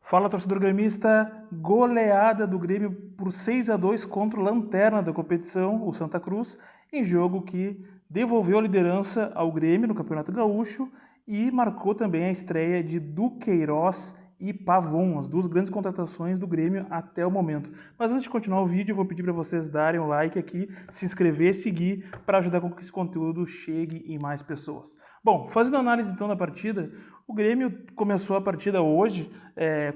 Fala, torcedor gremista, goleada do Grêmio por 6-2 contra o lanterna da competição, o Santa Cruz, em jogo que devolveu a liderança ao Grêmio no Campeonato Gaúcho e marcou também a estreia de Duqueiroz e Pavon, as duas grandes contratações do Grêmio até o momento. Mas antes de continuar o vídeo, eu vou pedir para vocês darem um like aqui, se inscrever e seguir para ajudar com que esse conteúdo chegue em mais pessoas. Bom, fazendo análise então da partida, o Grêmio começou a partida hoje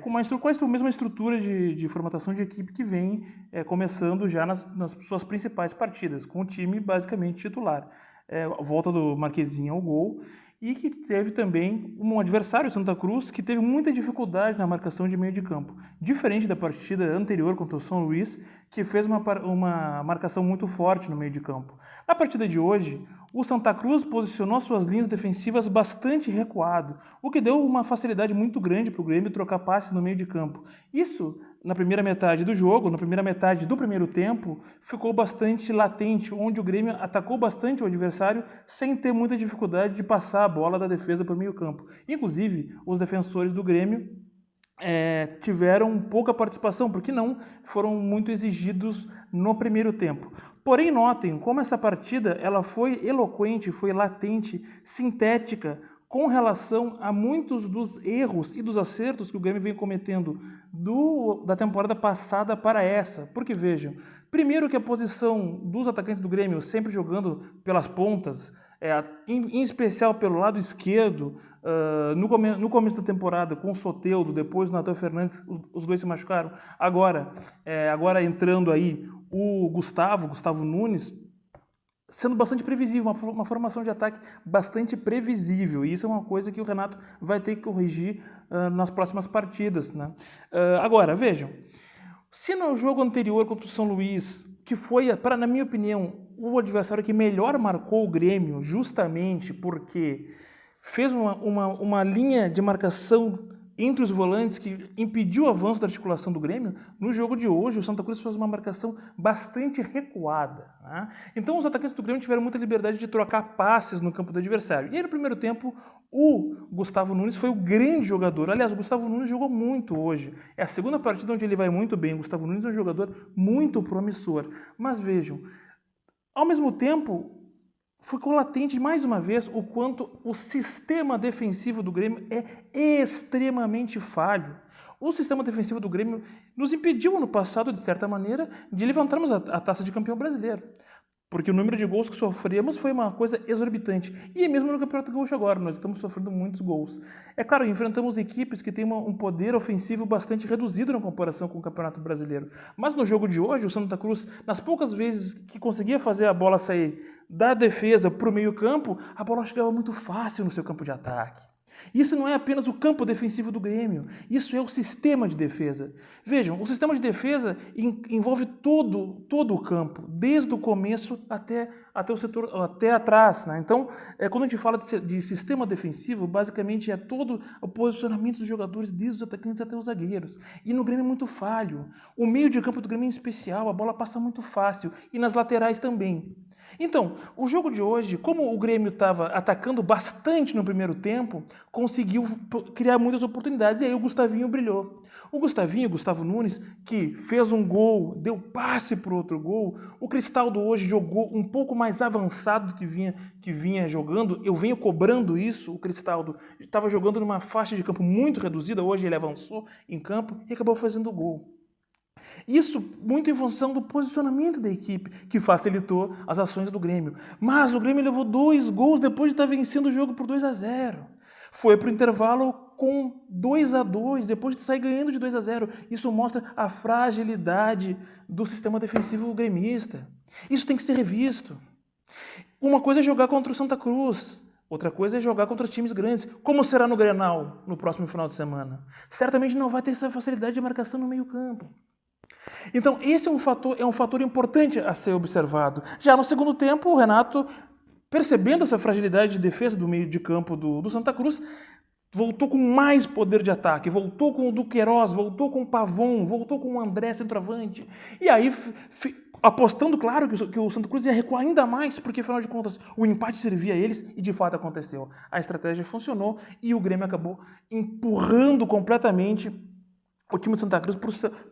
com a mesma estrutura de formatação de equipe que vem começando já nas suas principais partidas, com o time basicamente titular. A volta do Marquezinho ao gol, e que teve também um adversário, o Santa Cruz, que teve muita dificuldade na marcação de meio de campo. Diferente da partida anterior contra o São Luís, que fez uma marcação muito forte no meio de campo. Na partida de hoje, o Santa Cruz posicionou suas linhas defensivas bastante recuado, o que deu uma facilidade muito grande para o Grêmio trocar passes no meio de campo. Isso, na primeira metade do jogo, na primeira metade do primeiro tempo, ficou bastante latente, onde o Grêmio atacou bastante o adversário sem ter muita dificuldade de passar a bola da defesa para o meio campo. Inclusive, os defensores do Grêmio tiveram pouca participação, porque não foram muito exigidos no primeiro tempo. Porém, notem como essa partida ela foi eloquente, foi latente, sintética, com relação a muitos dos erros e dos acertos que o Grêmio vem cometendo da temporada passada para essa. Porque vejam, primeiro que a posição dos atacantes do Grêmio sempre jogando pelas pontas, em especial pelo lado esquerdo, no começo da temporada com o Soteldo, depois o Natan Fernandes, os dois se machucaram. Agora entrando aí o Gustavo Nunes, sendo bastante previsível, uma formação de ataque bastante previsível. E isso é uma coisa que o Renato vai ter que corrigir nas próximas partidas, né? Agora, vejam, se no jogo anterior contra o São Luís, que foi, na minha opinião, o adversário que melhor marcou o Grêmio, justamente porque fez uma linha de marcação entre os volantes que impediu o avanço da articulação do Grêmio, no jogo de hoje o Santa Cruz fez uma marcação bastante recuada, né? Então os atacantes do Grêmio tiveram muita liberdade de trocar passes no campo do adversário. E aí no primeiro tempo o Gustavo Nunes foi o grande jogador. Aliás, o Gustavo Nunes jogou muito hoje. É a segunda partida onde ele vai muito bem. O Gustavo Nunes é um jogador muito promissor. Mas vejam, ao mesmo tempo, ficou latente mais uma vez o quanto o sistema defensivo do Grêmio é extremamente falho. O sistema defensivo do Grêmio nos impediu ano passado, de certa maneira, de levantarmos a taça de campeão brasileiro. Porque o número de gols que sofremos foi uma coisa exorbitante. E mesmo no Campeonato Gaúcho agora, nós estamos sofrendo muitos gols. É claro, enfrentamos equipes que têm um poder ofensivo bastante reduzido na comparação com o Campeonato Brasileiro. Mas no jogo de hoje, o Santa Cruz, nas poucas vezes que conseguia fazer a bola sair da defesa para o meio campo, a bola chegava muito fácil no seu campo de ataque. Isso não é apenas o campo defensivo do Grêmio, isso é o sistema de defesa. Vejam, o sistema de defesa envolve todo o campo, desde o começo até o setor, até atrás, né? Então, quando a gente fala de sistema defensivo, basicamente é todo o posicionamento dos jogadores, desde os atacantes até os zagueiros. E no Grêmio é muito falho. O meio de campo do Grêmio é especial, a bola passa muito fácil, e nas laterais também. Então, o jogo de hoje, como o Grêmio estava atacando bastante no primeiro tempo, conseguiu criar muitas oportunidades, e aí o Gustavinho brilhou. O Gustavo Nunes, que fez um gol, deu passe para o outro gol. O Cristaldo hoje jogou um pouco mais avançado do que vinha jogando. Eu venho cobrando isso. O Cristaldo estava jogando numa faixa de campo muito reduzida, hoje ele avançou em campo e acabou fazendo o gol. Isso muito em função do posicionamento da equipe, que facilitou as ações do Grêmio. Mas o Grêmio levou 2 gols depois de estar vencendo o jogo por 2-0. Foi para o intervalo com 2-2, depois de sair ganhando de 2-0. Isso mostra a fragilidade do sistema defensivo gremista. Isso tem que ser revisto. Uma coisa é jogar contra o Santa Cruz, outra coisa é jogar contra os times grandes. Como será no Grenal, no próximo final de semana? Certamente não vai ter essa facilidade de marcação no meio-campo. Então, esse é um fator importante a ser observado. Já no segundo tempo, o Renato, percebendo essa fragilidade de defesa do meio de campo do Santa Cruz, voltou com mais poder de ataque, voltou com o Duqueiroz, voltou com o Pavon, voltou com o André centroavante. E aí, apostando, claro, que o Santa Cruz ia recuar ainda mais, porque, afinal de contas, o empate servia a eles, e de fato aconteceu. A estratégia funcionou e o Grêmio acabou empurrando completamente o time de Santa Cruz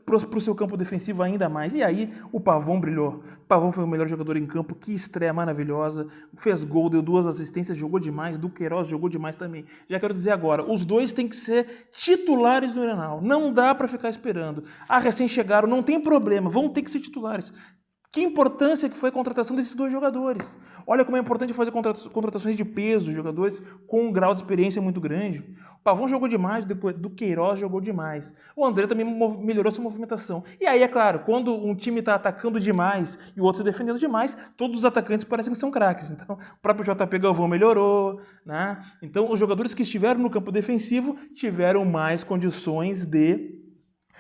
para o seu campo defensivo ainda mais. E aí o Pavão brilhou. O Pavão foi o melhor jogador em campo, que estreia maravilhosa, fez gol, deu 2 assistências, jogou demais, Duqueiroz jogou demais também. Já quero dizer agora, os dois têm que ser titulares do Grenal, não dá para ficar esperando. Recém-chegaram, não tem problema, vão ter que ser titulares. Que importância que foi a contratação desses 2 jogadores. Olha como é importante fazer contratações de peso, jogadores com um grau de experiência muito grande. O Pavão jogou demais, depois do Queiroz jogou demais. O André também melhorou sua movimentação. E aí, é claro, quando um time está atacando demais e o outro se defendendo demais, todos os atacantes parecem que são craques. Então, o próprio JP Galvão melhorou, né? Então, os jogadores que estiveram no campo defensivo tiveram mais condições de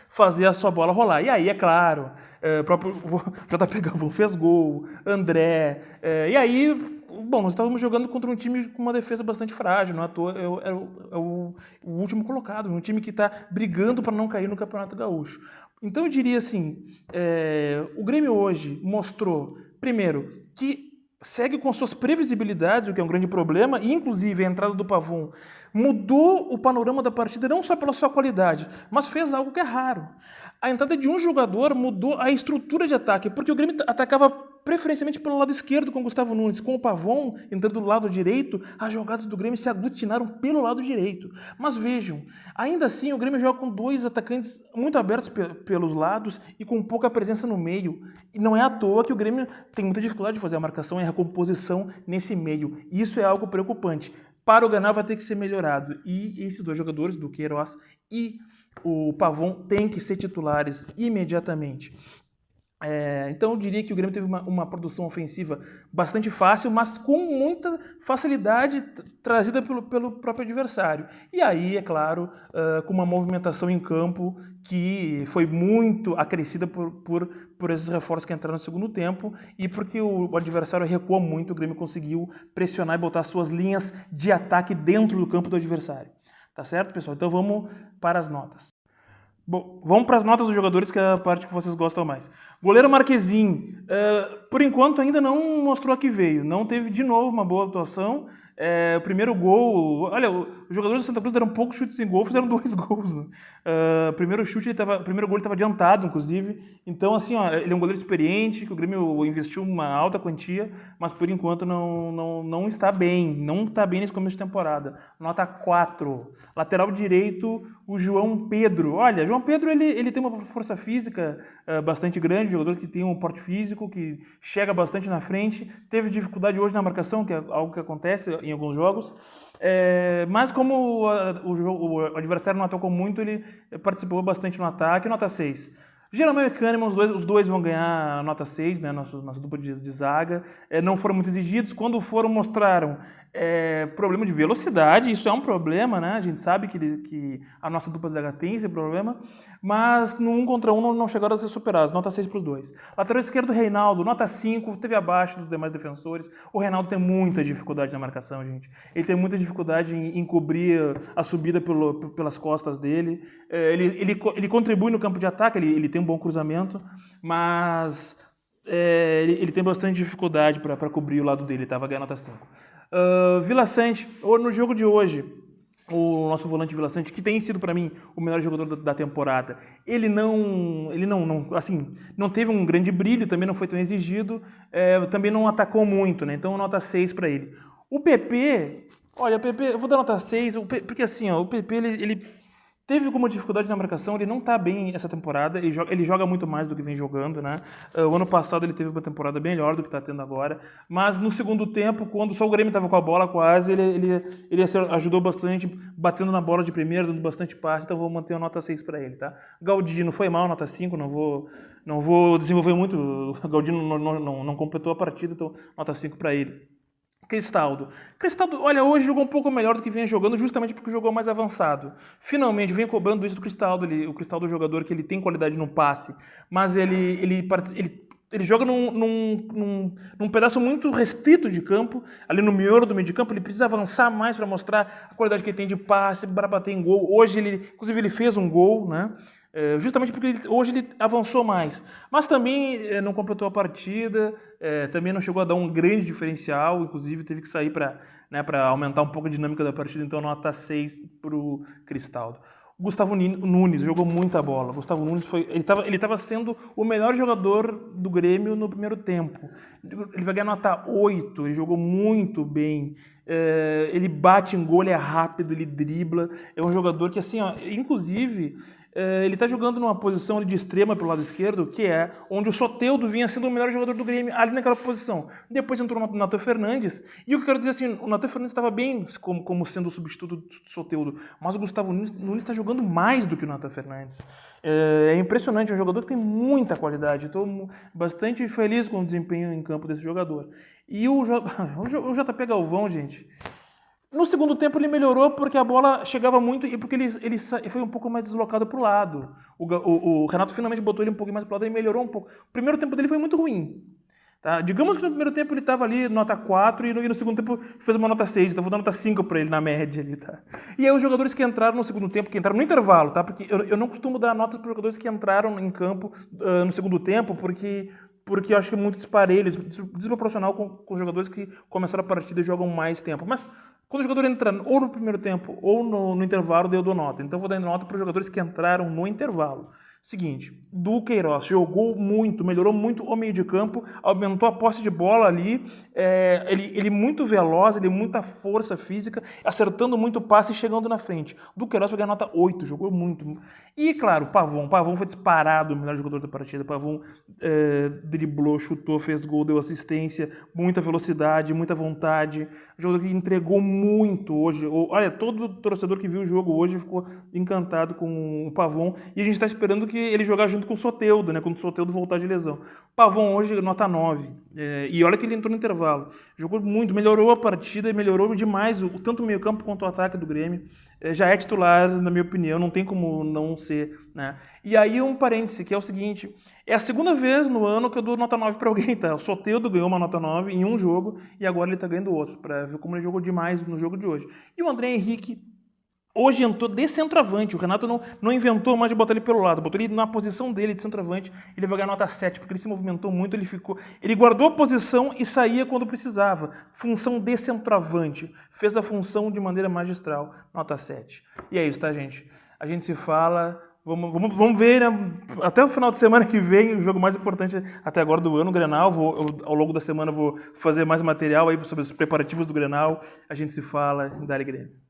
fazer a sua bola rolar. E aí, é claro, o próprio JP Galvão fez gol, André, e aí, bom, nós estávamos jogando contra um time com uma defesa bastante frágil, não é à toa, é o último colocado, um time que está brigando para não cair no Campeonato Gaúcho. Então eu diria assim, o Grêmio hoje mostrou, primeiro, que segue com suas previsibilidades, o que é um grande problema, e inclusive a entrada do Pavão mudou o panorama da partida não só pela sua qualidade, mas fez algo que é raro. A entrada de um jogador mudou a estrutura de ataque, porque o Grêmio atacava preferencialmente pelo lado esquerdo com o Gustavo Nunes, com o Pavão entrando do lado direito, as jogadas do Grêmio se aglutinaram pelo lado direito. Mas vejam, ainda assim o Grêmio joga com 2 atacantes muito abertos pelos lados e com pouca presença no meio. E não é à toa que o Grêmio tem muita dificuldade de fazer a marcação e a recomposição nesse meio. Isso é algo preocupante. Para o Grenal vai ter que ser melhorado. E esses 2 jogadores, do Queiroz e o Pavão, têm que ser titulares imediatamente. Então eu diria que o Grêmio teve uma produção ofensiva bastante fácil, mas com muita facilidade trazida pelo próprio adversário. E aí, é claro, com uma movimentação em campo que foi muito acrescida por esses reforços que entraram no segundo tempo e porque o adversário recuou muito, o Grêmio conseguiu pressionar e botar suas linhas de ataque dentro do campo do adversário. Tá certo, pessoal? Então vamos para as notas. Bom, vamos para as notas dos jogadores, que é a parte que vocês gostam mais. Goleiro Marquezin, por enquanto ainda não mostrou a que veio. Não teve de novo uma boa atuação. O primeiro gol... Olha, os jogadores do Santa Cruz deram poucos chutes em gol, fizeram 2 gols. Né? Primeiro gol ele estava adiantado, inclusive. Então, assim, ele é um goleiro experiente, que o Grêmio investiu uma alta quantia, mas por enquanto não está bem. Não está bem nesse começo de temporada. Nota 4. Lateral direito, o João Pedro. Olha, João Pedro ele tem uma força física bastante grande, jogador que tem um porte físico, que chega bastante na frente. Teve dificuldade hoje na marcação, que é algo que acontece em alguns jogos. Mas como o adversário não atacou muito, ele participou bastante no ataque. Nota 6. Jeromel e Kahneman, os dois vão ganhar nota 6, né? Nossa dupla de zaga. Não foram muito exigidos. Quando mostraram problema de velocidade. Isso é um problema, né? A gente sabe que a nossa dupla de zaga tem esse problema. Mas no 1 contra 1 não chegaram a ser superados. Nota 6 para os dois. Lateral esquerdo, Reinaldo, nota 5. Teve abaixo dos demais defensores. O Reinaldo tem muita dificuldade na marcação, gente. Ele tem muita dificuldade em cobrir a subida pelas costas dele. Ele contribui no campo de ataque, ele tem um bom cruzamento, mas ele tem bastante dificuldade para cobrir o lado dele, tá? Vai ganhar nota 5. Vila Sante, no jogo de hoje, o nosso volante Vila Sante, que tem sido para mim o melhor jogador da temporada, ele não teve um grande brilho, também não foi tão exigido, também não atacou muito, né? Então nota 6 para ele. O PP, olha, o PP, eu vou dar nota 6, porque assim, o PP ele teve alguma dificuldade na marcação, ele não está bem essa temporada, ele joga muito mais do que vem jogando, né? O ano passado ele teve uma temporada melhor do que está tendo agora, mas no segundo tempo, quando só o Grêmio estava com a bola quase, ele ajudou bastante, batendo na bola de primeira, dando bastante passe, então vou manter a nota 6 para ele, tá? Galdino foi mal, nota 5, não vou desenvolver muito, o Galdino não completou a partida, então nota 5 para ele. Cristaldo, olha, hoje jogou um pouco melhor do que vinha jogando, justamente porque jogou mais avançado. Finalmente, vem cobrando isso do Cristaldo. O Cristaldo é um jogador que ele tem qualidade no passe, mas ele joga num pedaço muito restrito de campo, ali no miolo do meio de campo. Ele precisa avançar mais para mostrar a qualidade que ele tem de passe, para bater em gol. Hoje, inclusive, ele fez um gol, né? Justamente porque hoje ele avançou mais, mas também não completou a partida, também não chegou a dar um grande diferencial, inclusive teve que sair para aumentar um pouco a dinâmica da partida, então nota 6 para o Cristaldo. Gustavo Nunes jogou muita bola. Gustavo Nunes ele estava sendo o melhor jogador do Grêmio no primeiro tempo. Ele vai ganhar nota 8, ele jogou muito bem. Ele bate em gol, ele é rápido, ele dribla. É um jogador que, assim, ó, inclusive, ele está jogando numa posição de extrema pelo lado esquerdo, que é onde o Soteldo vinha sendo o melhor jogador do Grêmio, ali naquela posição. Depois entrou o Natan Fernandes, e o que eu quero dizer assim, o Natan Fernandes estava bem como sendo o substituto do Soteldo, mas o Gustavo Nunes está jogando mais do que o Natan Fernandes. É impressionante, é um jogador que tem muita qualidade. Estou bastante feliz com o desempenho em campo desse jogador. E o JP Galvão, gente... No segundo tempo ele melhorou porque a bola chegava muito e porque ele foi um pouco mais deslocado para o lado. O Renato finalmente botou ele um pouco mais para o lado e melhorou um pouco. O primeiro tempo dele foi muito ruim. Tá? Digamos que no primeiro tempo ele estava ali nota 4 e no segundo tempo fez uma nota 6. Então vou dar nota 5 para ele na média. Ali, tá? E aí os jogadores que entraram no segundo tempo, que entraram no intervalo, tá? Porque eu não costumo dar notas para os jogadores que entraram em campo no segundo tempo, porque eu acho que é muito disparelho, desproporcional com os jogadores que começaram a partida e jogam mais tempo. Mas quando o jogador entra ou no primeiro tempo ou no intervalo, eu dou nota. Então eu vou dar nota para os jogadores que entraram no intervalo. Seguinte, Duqueiroz jogou muito, melhorou muito o meio de campo, aumentou a posse de bola ali, ele muito veloz, ele muita força física, acertando muito o passe e chegando na frente. Duqueiroz vai ganhar nota 8, jogou muito. E claro, Pavon foi disparado o melhor jogador da partida. Pavon driblou, chutou, fez gol, deu assistência, muita velocidade, muita vontade. Um jogador que entregou muito hoje. Olha, todo torcedor que viu o jogo hoje ficou encantado com o Pavon e a gente está esperando que ele jogar junto com o Soteldo, né, quando o Soteldo voltar de lesão. Pavon hoje nota 9. E olha que ele entrou no intervalo. Jogou muito, melhorou a partida e melhorou demais tanto o meio-campo quanto o ataque do Grêmio. Já é titular, na minha opinião, não tem como não ser, né? E aí um parêntese, que é o seguinte, é a segunda vez no ano que eu dou nota 9 para alguém, tá? O Soteldo ganhou uma nota 9 em um jogo e agora ele tá ganhando outro, para ver como ele jogou demais no jogo de hoje. E o André Henrique hoje entrou de centroavante. O Renato não inventou mais de botar ele pelo lado, botou ele na posição dele de centroavante. Ele vai ganhar nota 7, porque ele se movimentou muito, ele guardou a posição e saía quando precisava. Função de centroavante. Fez a função de maneira magistral. Nota 7. E é isso, tá, gente? A gente se fala. Vamos ver, né? Até o final de semana que vem, o jogo mais importante até agora do ano, o Grenal. Ao longo da semana vou fazer mais material aí sobre os preparativos do Grenal. A gente se fala. Dale Grêmio.